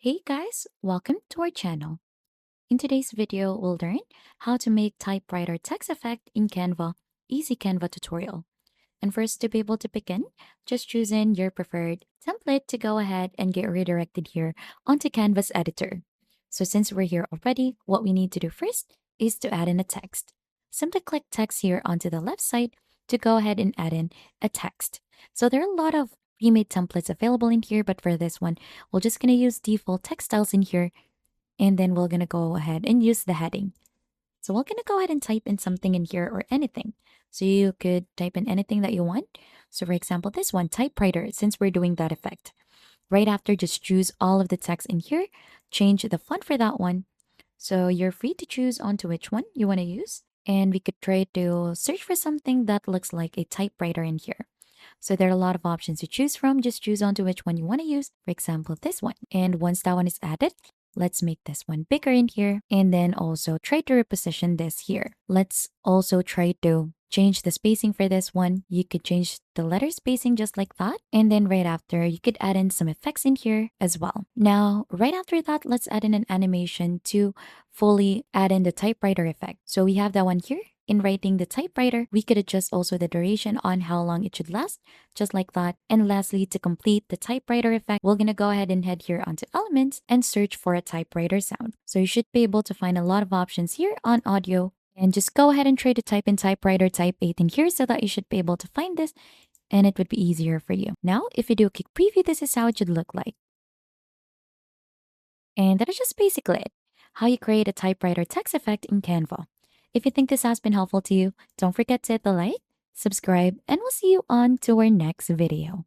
Hey guys, welcome to our channel. In today's video, we'll learn how to make typewriter text effect in Canva, easy Canva tutorial. And first, to be able to begin, just choose in your preferred template to go ahead and get redirected here onto Canva's editor. So since we're here already, what we need to do first is to add in a text. Simply click text here onto the left side to go ahead and add in a text. So there are a lot of pre-made templates available in here, but for this one, we're just going to use default text styles in here, and then we're going to go ahead and use the heading. So we're going to go ahead and type in something in here or anything. So you could type in anything that you want. So for example, this one, typewriter, since we're doing that effect. Right after, just choose all of the text in here, change the font for that one. So you're free to choose onto which one you want to use. And we could try to search for something that looks like a typewriter in here. So there are a lot of options to choose from. Just choose onto which one you want to use. For example, this one. And once that one is added, let's make this one bigger in here. And then also try to reposition this here. Let's also try to change the spacing for this one. You could change the letter spacing just like that. And then right after, you could add in some effects in here as well. Now, right after that, let's add in an animation to fully add in the typewriter effect. So we have that one here. In writing the typewriter, we could adjust also the duration on how long it should last, just like that. And lastly, to complete the typewriter effect, we're gonna go ahead and head here onto Elements and search for a typewriter sound. So you should be able to find a lot of options here on audio. And just go ahead and try to type in typewriter type 8 in here so that you should be able to find this and it would be easier for you. Now, if you do a quick preview, this is how it should look like. And that is just basically it, how you create a typewriter text effect in Canva. If you think this has been helpful to you, don't forget to hit the like, subscribe, and we'll see you on to our next video.